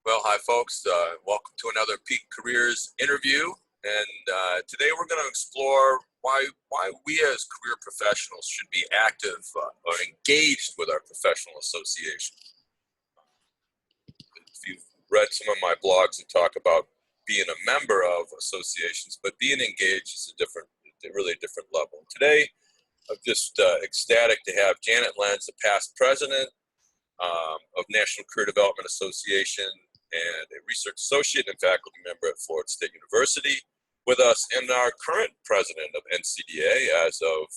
Well, hi folks. Welcome to another Peak Careers interview. And today we're going to explore why we as career professionals should be active or engaged with our professional association. If you've read some of my blogs that talk about being a member of associations, but being engaged is really a different level. Today, I'm just ecstatic to have Janet Lenz, the past president of National Career Development Association and a research associate and faculty member at Florida State University, with us, and our current president of NCDA as of,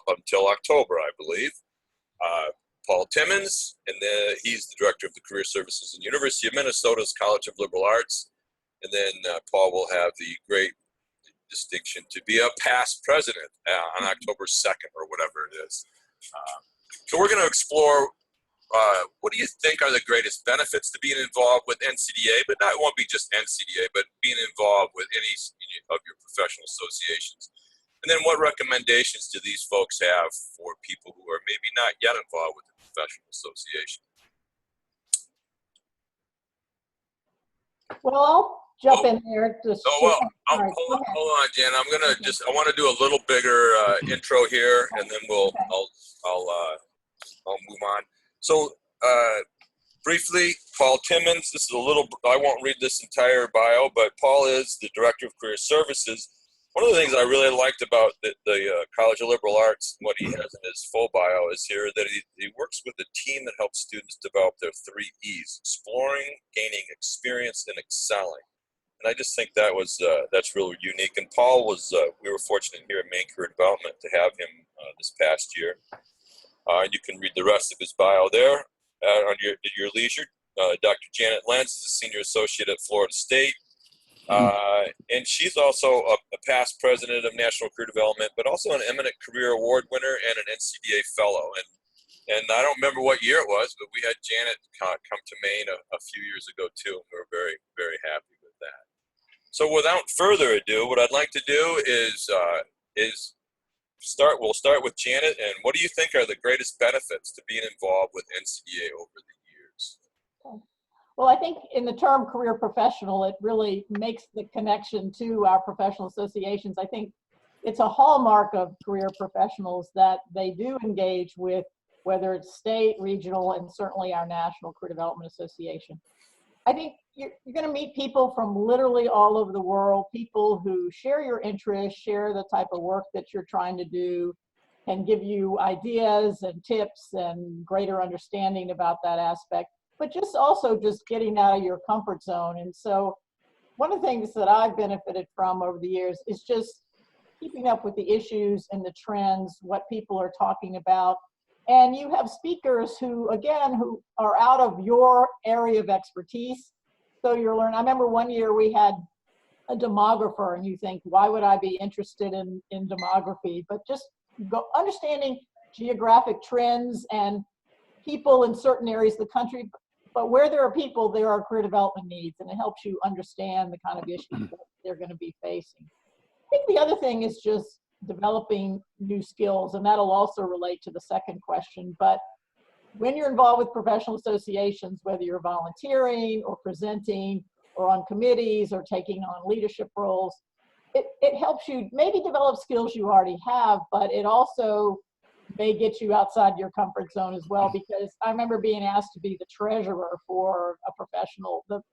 until October, I believe, Paul Timmins, and he's the director of the Career Services in University of Minnesota's College of Liberal Arts. And then Paul will have the great distinction to be a past president on October 2nd or whatever it is. So we're going to explore what do you think are the greatest benefits to being involved with NCDA, but it won't be just NCDA, but being involved with any of your professional associations. And then what recommendations do these folks have for people who are maybe not yet involved with the professional association? Well, I'll jump in there. Hold on, Jan. I want to do a little bigger intro here, and then I'll move on. So, briefly, Paul Timmins, I won't read this entire bio, but Paul is the Director of Career Services. One of the things I really liked about the College of Liberal Arts, what he has in his full bio is here, that he works with a team that helps students develop their 3 E's: exploring, gaining experience, and excelling. And I just think that's really unique. And Paul we were fortunate here at Maine Career Development to have him this past year. You can read the rest of his bio there at your leisure. Dr. Janet Lenz is a senior associate at Florida State. And she's also a past president of National Career Development, but also an eminent career award winner and an NCDA fellow. And I don't remember what year it was, but we had Janet come to Maine a few years ago too. And we were very, very happy with that. So without further ado, what I'd like to do is we'll start with Janet, and what do you think are the greatest benefits to being involved with NCDA over the years? Okay. Well, I think in the term career professional, it really makes the connection to our professional associations. I think it's a hallmark of career professionals that they do engage with, whether it's state, regional, and certainly our National Career Development Association. I think you're going to meet people from literally all over the world, people who share your interests, share the type of work that you're trying to do, and give you ideas and tips and greater understanding about that aspect, but just getting out of your comfort zone. And so one of the things that I've benefited from over the years is just keeping up with the issues and the trends, what people are talking about. And you have speakers who are out of your area of expertise. So you're learning. I remember one year we had a demographer, and you think, why would I be interested in demography? But just understanding geographic trends and people in certain areas of the country. But where there are people, there are career development needs, and it helps you understand the kind of issues that they're going to be facing. I think the other thing is just developing new skills, and that'll also relate to the second question. But when you're involved with professional associations, whether you're volunteering or presenting or on committees or taking on leadership roles, it helps you maybe develop skills you already have, but it also may get you outside your comfort zone as well, because I remember being asked to be the treasurer for the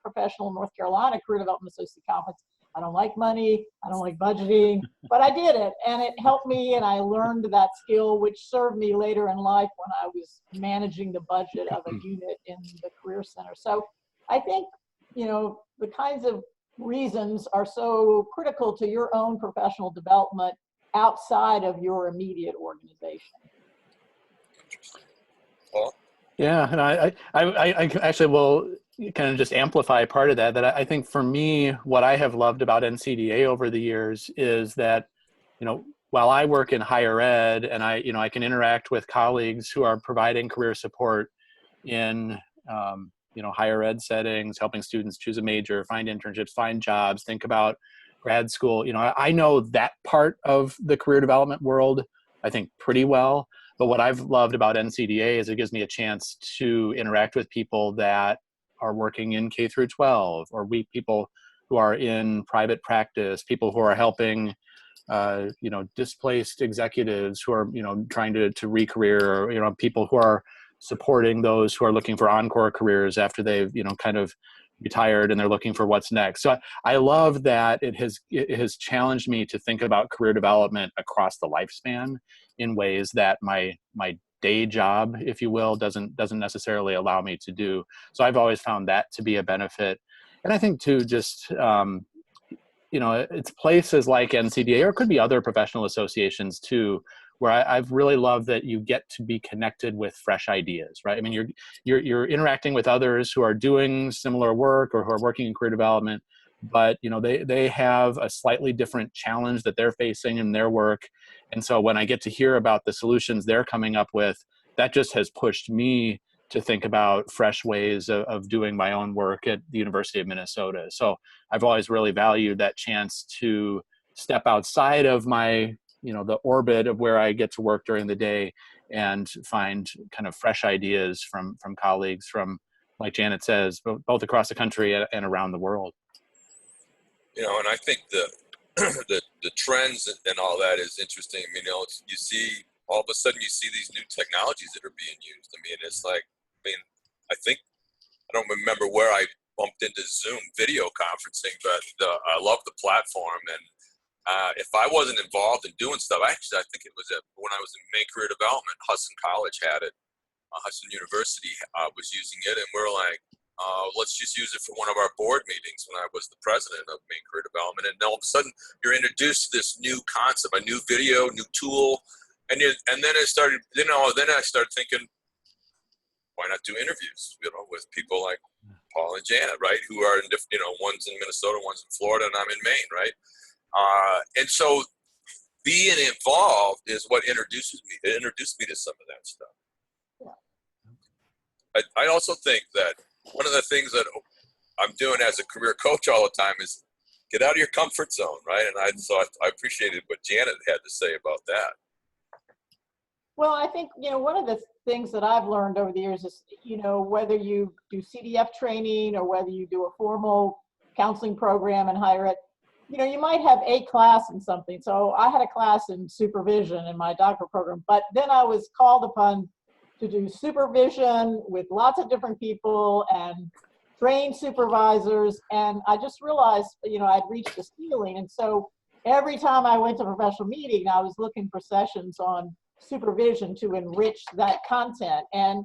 professional North Carolina Career Development Association Conference. I don't like money, I don't like budgeting, but I did it, and it helped me, and I learned that skill, which served me later in life when I was managing the budget of a unit in the Career Center. So I think, the kinds of reasons are so critical to your own professional development outside of your immediate organization. Paul? Yeah, and I actually will kind of just amplify part of that I think for me, what I have loved about NCDA over the years is that, while I work in higher ed and I can interact with colleagues who are providing career support in, higher ed settings, helping students choose a major, find internships, find jobs, think about grad school. I know that part of the career development world, I think, pretty well. But what I've loved about NCDA is it gives me a chance to interact with people that are working in K through 12, or people who are in private practice, people who are helping displaced executives who are, trying to re-career, or, people who are supporting those who are looking for encore careers after they've, kind of retired and they're looking for what's next. So I love that it has challenged me to think about career development across the lifespan in ways that my day job, if you will, doesn't necessarily allow me to do. So I've always found that to be a benefit. And I think too, just, it's places like NCDA, or it could be other professional associations too, where I've really loved that you get to be connected with fresh ideas, right? I mean, you're interacting with others who are doing similar work or who are working in career development, but they have a slightly different challenge that they're facing in their work. And so when I get to hear about the solutions they're coming up with, that just has pushed me to think about fresh ways of doing my own work at the University of Minnesota. So I've always really valued that chance to step outside of my, the orbit of where I get to work during the day and find kind of fresh ideas from colleagues from, like Janet says, both across the country and around the world. And I think the the trends and all that is interesting. I mean, you see, all of a sudden you see these new technologies that are being used. I mean, it's like, I think, I don't remember where I bumped into Zoom video conferencing, but I love the platform. And if I wasn't involved in doing stuff, I think it was when I was in Maine Career Development, Hudson College had it. Hudson University was using it, and we're like, let's just use it for one of our board meetings when I was the president of Maine Career Development. And all of a sudden, you're introduced to this new concept, a new video, new tool, and then I started thinking, why not do interviews, with people like Paul and Janet, right, who are in different, one's in Minnesota, one's in Florida, and I'm in Maine, right? And so being involved is what introduced me to some of that stuff. Yeah. I also think that one of the things that I'm doing as a career coach all the time is get out of your comfort zone, right? And I appreciated what Janet had to say about that. Well, I think, one of the things that I've learned over the years is, whether you do CDF training or whether you do a formal counseling program in higher ed, you might have a class in something. So I had a class in supervision in my doctoral program, but then I was called upon to do supervision with lots of different people and train supervisors. And I just realized, I'd reached the ceiling. And so every time I went to a professional meeting, I was looking for sessions on supervision to enrich that content. And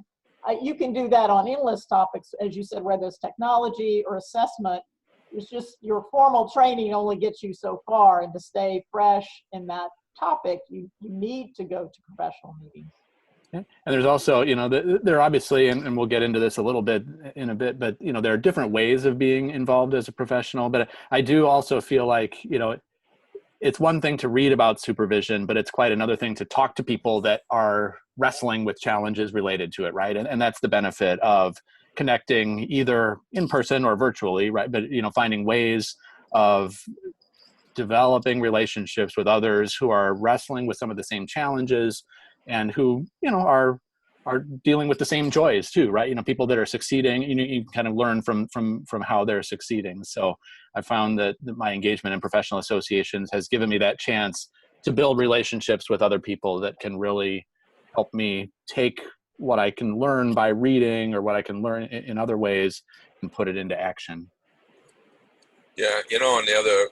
you can do that on endless topics, as you said, whether it's technology or assessment. It's just your formal training only gets you so far, and to stay fresh in that topic, you need to go to professional meetings. And there's also, there are obviously, and we'll get into this a little bit in a bit, but, there are different ways of being involved as a professional. But I do also feel like, it's one thing to read about supervision, but it's quite another thing to talk to people that are wrestling with challenges related to it, right? And that's the benefit of connecting either in person or virtually, right? But, finding ways of developing relationships with others who are wrestling with some of the same challenges and who, are dealing with the same joys too, right? People that are succeeding, you kind of learn from how they're succeeding. So I found that my engagement in professional associations has given me that chance to build relationships with other people that can really help me take what I can learn by reading or what I can learn in other ways and put it into action. Yeah, and the other,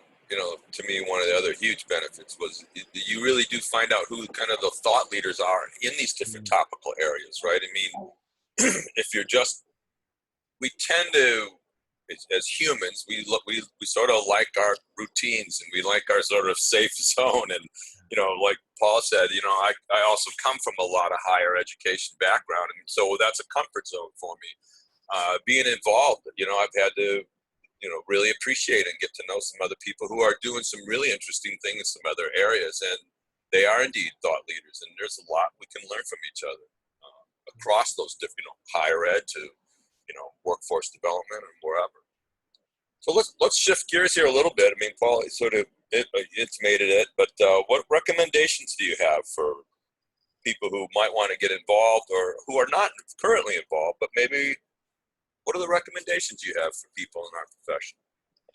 to me, one of the other huge benefits was you really do find out who kind of the thought leaders are in these different topical areas, right? I mean, if you're we tend to, as humans, we sort of like our routines and we like our sort of safe zone. And, like Paul said, I also come from a lot of higher education background. And so that's a comfort zone for me. Being involved, I've had to, really appreciate and get to know some other people who are doing some really interesting things in some other areas. And they are indeed thought leaders. And there's a lot we can learn from each other across those different, higher ed to, workforce development and wherever. So let's shift gears here a little bit. I mean, Paul sort of intimated it, but what recommendations do you have for people who might want to get involved or who are not currently involved, but maybe What are the recommendations you have for people in our profession?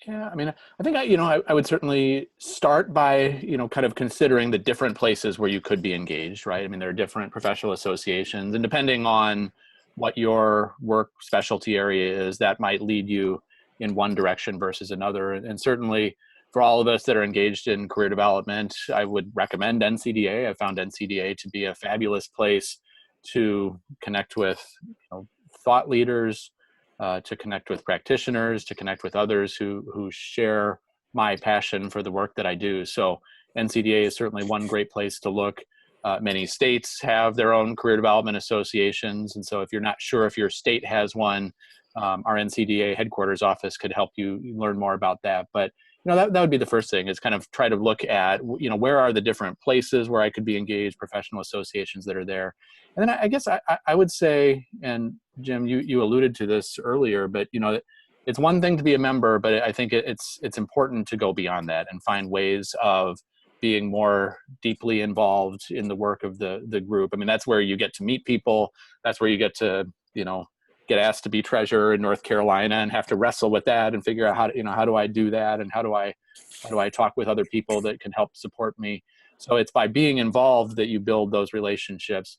Yeah, I mean, I think I would certainly start by, kind of considering the different places where you could be engaged, right? I mean, there are different professional associations, and depending on what your work specialty area is, that might lead you in one direction versus another. And certainly for all of us that are engaged in career development, I would recommend NCDA. I found NCDA to be a fabulous place to connect with, thought leaders, to connect with practitioners, to connect with others who share my passion for the work that I do. So NCDA is certainly one great place to look. Many states have their own career development associations. And so if you're not sure if your state has one, our NCDA headquarters office could help you learn more about that. But that would be the first thing, is kind of try to look at, where are the different places where I could be engaged, professional associations that are there. And then I guess I would say, and Jim, you alluded to this earlier, but it's one thing to be a member, but I think it's important to go beyond that and find ways of being more deeply involved in the work of the group. I mean, that's where you get to meet people. That's where you get to, get asked to be treasurer in North Carolina and have to wrestle with that and figure out how do I do that, and how do I talk with other people that can help support me. So it's by being involved that you build those relationships.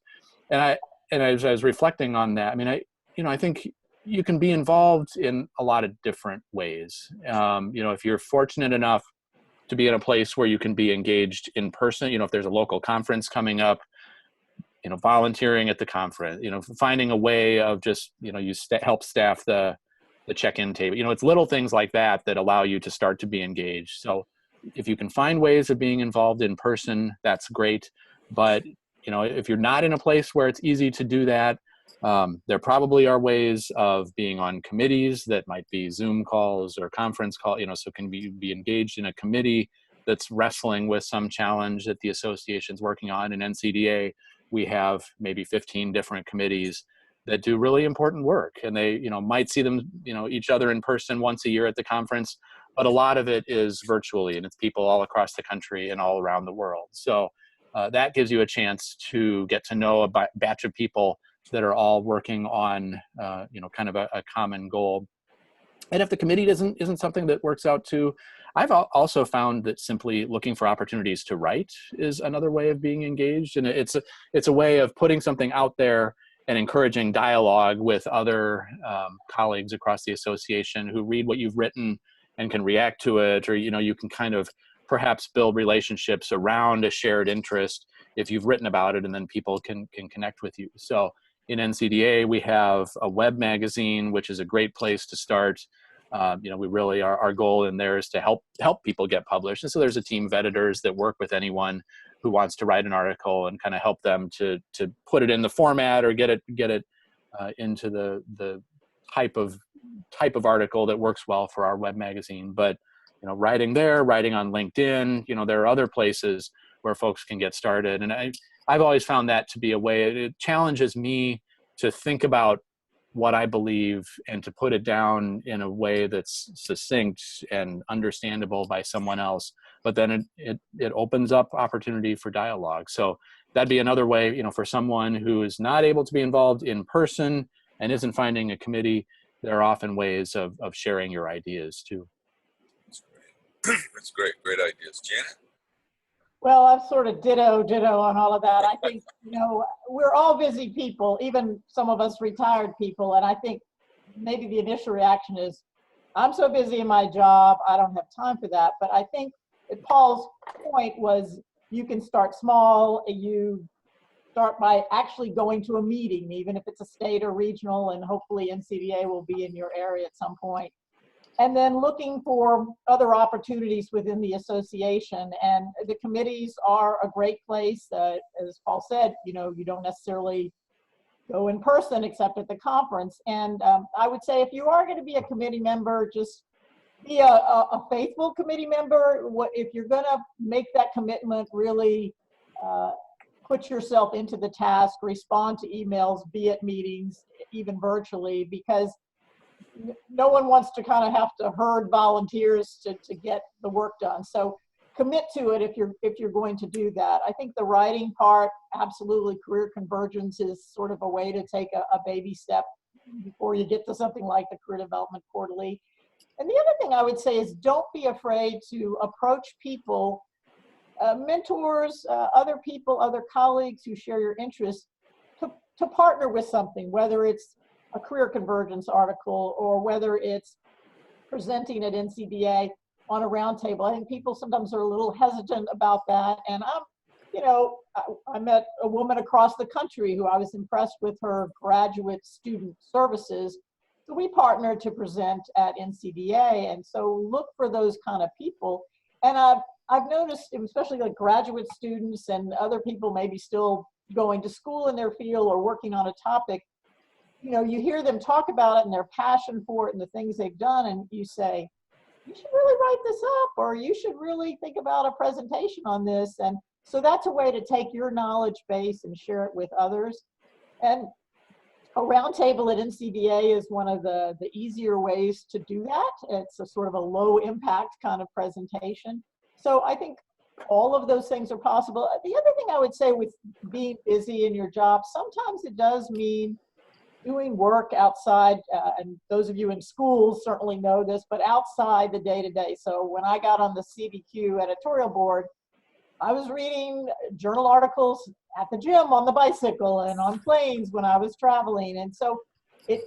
And as I was reflecting on that, I mean, I think you can be involved in a lot of different ways. If you're fortunate enough to be in a place where you can be engaged in person, if there's a local conference coming up, volunteering at the conference, finding a way of just, help staff the check-in table. It's little things like that allow you to start to be engaged. So if you can find ways of being involved in person, that's great. But, if you're not in a place where it's easy to do that, there probably are ways of being on committees that might be Zoom calls or conference call, so can be engaged in a committee that's wrestling with some challenge that the association's working on. In NCDA, we have maybe 15 different committees that do really important work, and they, might see them, each other in person once a year at the conference, but a lot of it is virtually, and it's people all across the country and all around the world. So that gives you a chance to get to know a batch of people that are all working on, kind of a common goal. And if the committee isn't something that works out too, I've also found that simply looking for opportunities to write is another way of being engaged. And it's a way of putting something out there and encouraging dialogue with other colleagues across the association who read what you've written and can react to it, or, you can kind of perhaps build relationships around a shared interest if you've written about it, and then people can connect with you. So in NCDA, we have a web magazine, which is a great place to start. We really, our goal in there is to help people get published. And so there's a team of editors that work with anyone who wants to write an article and kind of help them to put it in the format or get it into the type of article that works well for our web magazine. But, writing there, writing on LinkedIn, there are other places where folks can get started. And I've always found that to be a way, it challenges me to think about what I believe and to put it down in a way that's succinct and understandable by someone else. But then it opens up opportunity for dialogue. So that'd be another way, for someone who is not able to be involved in person and isn't finding a committee, there are often ways of sharing your ideas too. That's great. That's great. Great ideas. Janet? Well, I'm sort of ditto on all of that. I think, we're all busy people, even some of us retired people. And I think maybe the initial reaction is, I'm so busy in my job, I don't have time for that. But I think that Paul's point was, you can start small. You start by actually going to a meeting, even if it's a state or regional, and hopefully NCDA will be in your area at some point. And then looking for other opportunities within the association. And the committees are a great place. As Paul said, you don't necessarily go in person except at the conference. And I would say, if you are going to be a committee member, just be a faithful committee member. If you're going to make that commitment, really put yourself into the task, respond to emails, be at meetings, even virtually, because no one wants to kind of have to herd volunteers to get the work done. So commit to it if you're going to do that. I think the writing part, absolutely, career convergence is sort of a way to take a baby step before you get to something like the Career Development Quarterly. And the other thing I would say is don't be afraid to approach people, mentors, other people, other colleagues who share your interests to partner with something, whether it's a career convergence article or whether it's presenting at NCDA on a roundtable. I think people sometimes are a little hesitant about that. And I met a woman across the country who I was impressed with her graduate student services. So we partnered to present at NCDA. And so look for those kind of people. And I've noticed, especially like graduate students and other people maybe still going to school in their field or working on a topic, you hear them talk about it and their passion for it and the things they've done. And you say, you should really write this up, or you should really think about a presentation on this. And so that's a way to take your knowledge base and share it with others. And a roundtable at NCDA is one of the easier ways to do that. It's a sort of a low impact kind of presentation. So I think all of those things are possible. The other thing I would say with being busy in your job, sometimes it does mean doing work outside, and those of you in schools certainly know this, but outside the day-to-day. So when I got on the CBQ editorial board, I was reading journal articles at the gym, on the bicycle, and on planes when I was traveling. And so to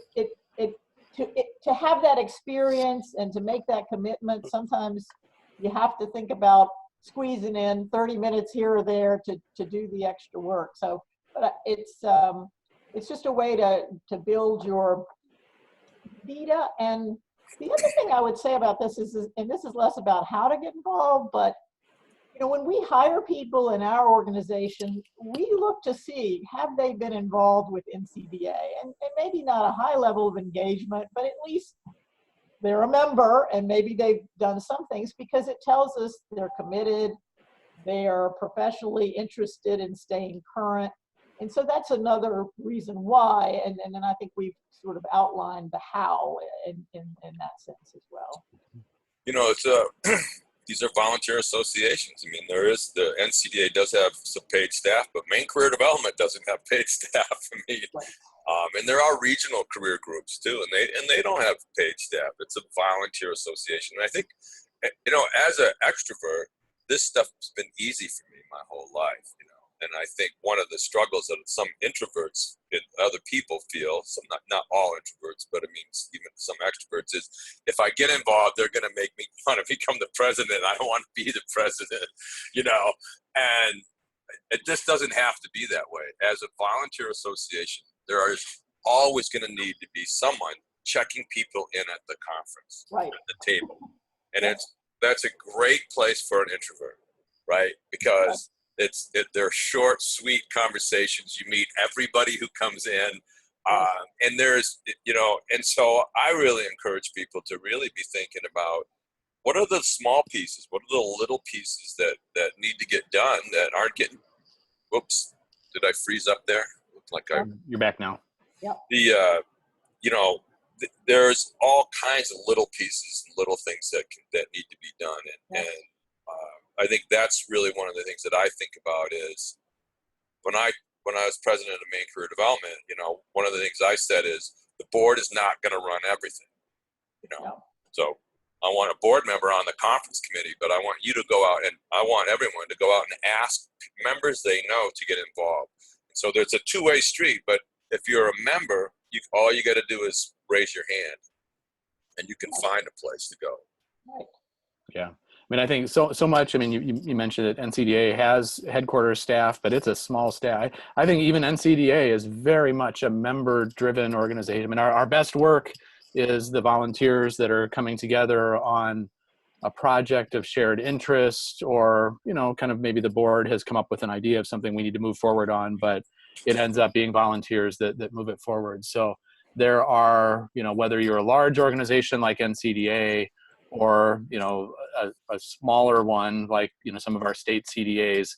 have that experience and to make that commitment, sometimes you have to think about squeezing in 30 minutes here or there to do the extra work. So, but it's just a way to build your vita. And the other thing I would say about this is, and this is less about how to get involved, but when we hire people in our organization, we look to see, have they been involved with NCDA? And maybe not a high level of engagement, but at least they're a member and maybe they've done some things, because it tells us they're committed, they are professionally interested in staying current. And so that's another reason why, and then I think we've sort of outlined the how in that sense as well. It's these are volunteer associations. I mean, the NCDA does have some paid staff, but Maine Career Development doesn't have paid staff. I mean, and there are regional career groups too, and they don't have paid staff. It's a volunteer association. And I think, as an extrovert, this stuff's been easy for me my whole life. And I think one of the struggles that some introverts and other people feel, not all introverts, but I mean, even some extroverts, is if I get involved, they're going to make me want to become the president. I don't want to be the president, and it just doesn't have to be that way. As a volunteer association, there is always going to need to be someone checking people in at the conference, right, at the table. And that's a great place for an introvert, right? Because they're short, sweet conversations. You meet everybody who comes in, and there's, and so I really encourage people to really be thinking about what are the small pieces, what are the little pieces that need to get done that aren't getting. Whoops, did I freeze up there? Looked like You're back now. Yep. There's all kinds of little pieces, little things that need to be done, and I think that's really one of the things that I think about is when I was president of Maine Career Development, one of the things I said is the board is not going to run everything, No. So I want a board member on the conference committee, but I want you to go out and I want everyone to go out and ask members they know to get involved. And so there's a two-way street, but if you're a member, all you got to do is raise your hand and you can find a place to go. Right. Yeah. I mean, I think so much. I mean, you mentioned that NCDA has headquarters staff, but it's a small staff. I think even NCDA is very much a member-driven organization. I mean, our best work is the volunteers that are coming together on a project of shared interest, or, kind of maybe the board has come up with an idea of something we need to move forward on, but it ends up being volunteers that move it forward. So there are, whether you're a large organization like NCDA, or a smaller one like some of our state CDAs,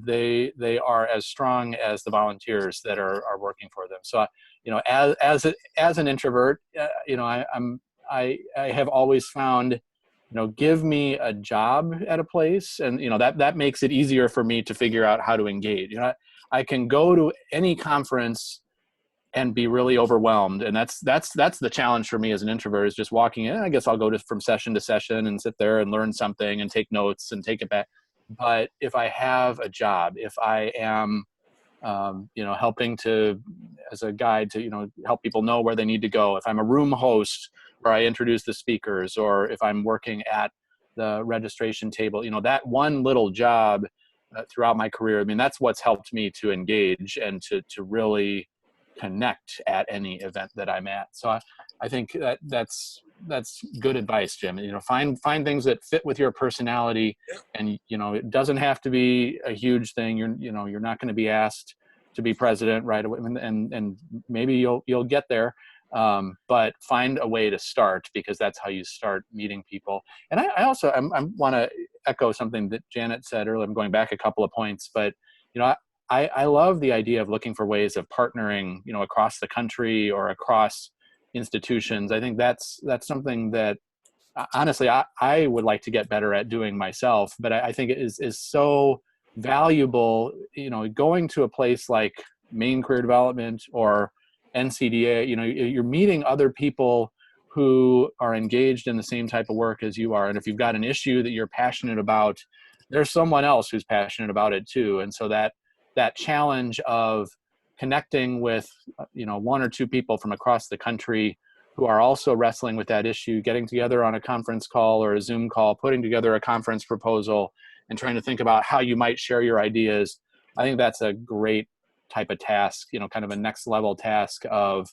they are as strong as the volunteers that are working for them. So as an introvert, I have always found, give me a job at a place, and that makes it easier for me to figure out how to engage. I can go to any conference and be really overwhelmed. And that's the challenge for me as an introvert, is just walking in. I guess I'll go from session to session and sit there and learn something and take notes and take it back. But if I have a job, if I am, helping to, as a guide to, help people know where they need to go, if I'm a room host where I introduce the speakers, or if I'm working at the registration table, that one little job throughout my career, I mean, that's what's helped me to engage and to really connect at any event that I'm at. So I think that's good advice, Jim. Find things that fit with your personality, and it doesn't have to be a huge thing. You're not going to be asked to be president right away, and maybe you'll get there. But find a way to start, because that's how you start meeting people. And I also I want to echo something that Janet said earlier. I'm going back a couple of points, but I love the idea of looking for ways of partnering, across the country or across institutions. I think that's something that honestly I would like to get better at doing myself. But I think it is so valuable, going to a place like Maine Career Development or NCDA. You're meeting other people who are engaged in the same type of work as you are. And if you've got an issue that you're passionate about, there's someone else who's passionate about it too. And so that challenge of connecting with, one or two people from across the country who are also wrestling with that issue, getting together on a conference call or a Zoom call, putting together a conference proposal, and trying to think about how you might share your ideas. I think that's a great type of task, kind of a next level task of,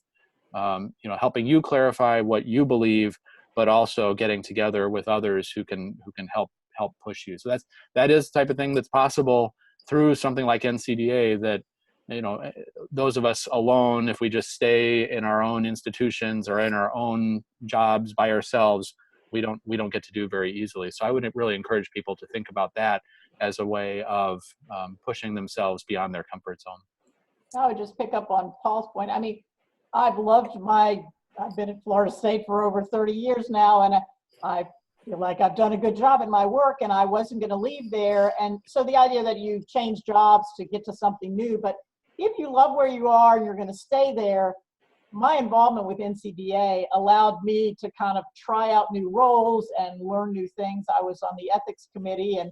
helping you clarify what you believe, but also getting together with others who can help push you. So that is the type of thing that's possible through something like NCDA, that, those of us alone, if we just stay in our own institutions or in our own jobs by ourselves, we don't get to do very easily. So I would really encourage people to think about that as a way of pushing themselves beyond their comfort zone. I would just pick up on Paul's point. I mean, I've been at Florida State for over 30 years now, and I feel like I've done a good job in my work, and I wasn't going to leave there. And so the idea that you change jobs to get to something new, but if you love where you are and you're going to stay there, my involvement with NCDA allowed me to kind of try out new roles and learn new things. I was on the ethics committee, and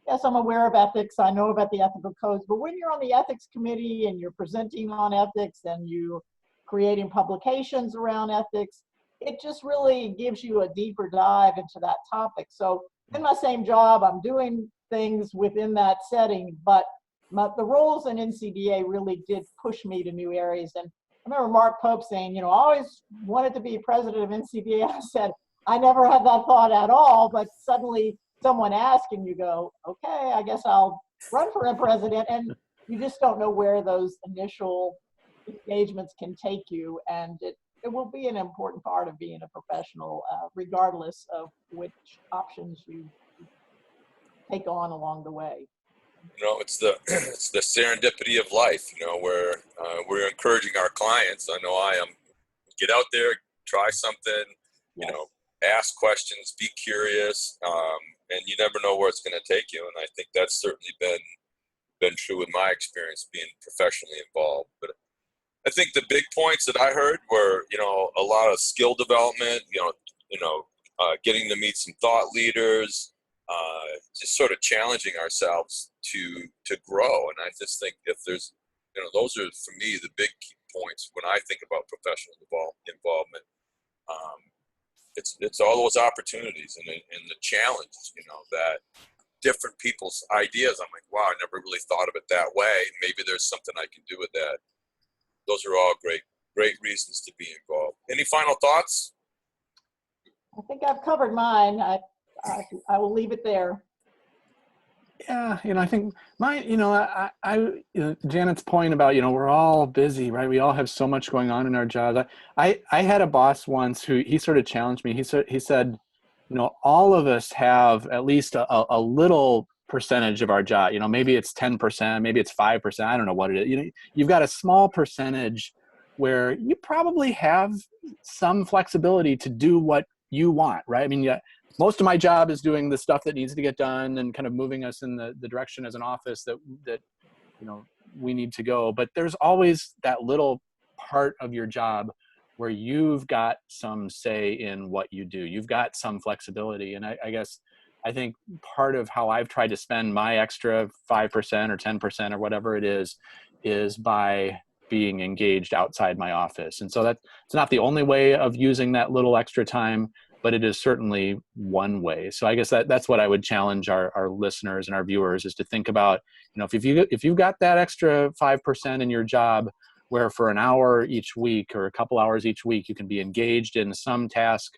yes, I'm aware of ethics. I know about the ethical codes, but when you're on the ethics committee and you're presenting on ethics and you're creating publications around ethics, it just really gives you a deeper dive into that topic. So in my same job, I'm doing things within that setting, but the roles in NCDA really did push me to new areas. And I remember Mark Pope saying, I always wanted to be president of NCDA. I said, I never had that thought at all, but suddenly someone asks and you go, okay, I guess I'll run for a president. And you just don't know where those initial engagements can take you. And it will be an important part of being a professional, regardless of which options you take on along the way. It's the serendipity of life, where we're encouraging our clients. I know I am. Get out there, try something, Yes. Ask questions, be curious, and you never know where it's going to take you. And I think that's certainly been true with my experience being professionally involved. But I think the big points that I heard were, a lot of skill development, getting to meet some thought leaders, just sort of challenging ourselves to grow. And I just think if there's, those are for me the big key points when I think about professional involvement. It's all those opportunities and the challenges, that different people's ideas. I'm like, wow, I never really thought of it that way. Maybe there's something I can do with that. Those are all great reasons to be involved. Any final thoughts? I think I've covered mine. I will leave it there. Yeah, I think Janet's point about, we're all busy, right? We all have so much going on in our jobs. I had a boss once who, he sort of challenged me. He said, all of us have at least a little percentage of our job. Maybe it's 10%, maybe it's 5%. I don't know what it is. You've got a small percentage where you probably have some flexibility to do what you want, right? I mean, yeah, most of my job is doing the stuff that needs to get done and kind of moving us in the direction as an office that we need to go. But there's always that little part of your job where you've got some say in what you do. You've got some flexibility. And I think part of how I've tried to spend my extra 5% or 10% or whatever it is by being engaged outside my office. And so it's not the only way of using that little extra time, but it is certainly one way. So I guess that's what I would challenge our listeners and our viewers, is to think about, if you've got that extra 5% in your job, where for an hour each week or a couple hours each week, you can be engaged in some task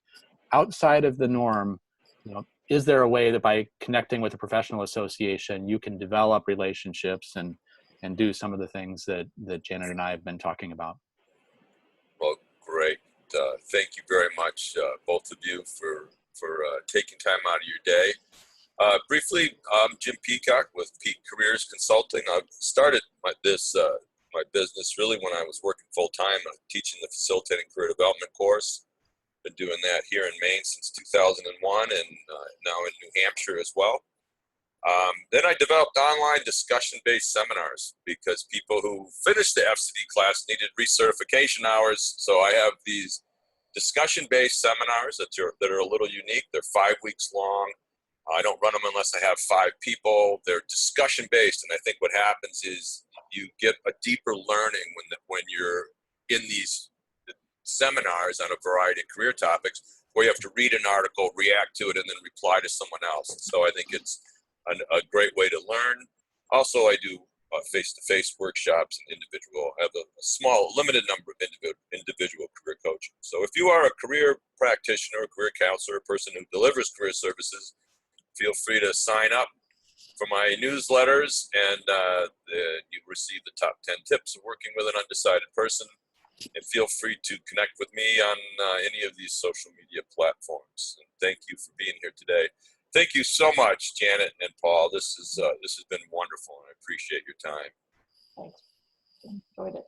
outside of the norm, is there a way that by connecting with a professional association, you can develop relationships and do some of the things that Janet and I have been talking about? Well, great. Thank you very much, both of you, for taking time out of your day. Briefly, I'm Jim Peacock with Peak Careers Consulting. I've started my business really when I was working full-time, teaching the Facilitating Career Development course. Been doing that here in Maine since 2001, and now in New Hampshire as well. Then I developed online discussion-based seminars because people who finished the FCD class needed recertification hours. So I have these discussion-based seminars that are a little unique. They're 5 weeks long. I don't run them unless I have 5 people. They're discussion-based, and I think what happens is you get a deeper learning when you're in these seminars on a variety of career topics, where you have to read an article, react to it, and then reply to someone else. So I think it's a great way to learn. Also, I do face-to-face workshops and I have a small, limited number of individual career coaching. So if you are a career practitioner, a career counselor, a person who delivers career services, feel free to sign up for my newsletters, and you receive the top 10 tips of working with an undecided person. And feel free to connect with me on any of these social media platforms. And thank you for being here today. Thank you so much, Janet and Paul. This has been wonderful, and I appreciate your time. Thanks. Enjoyed it.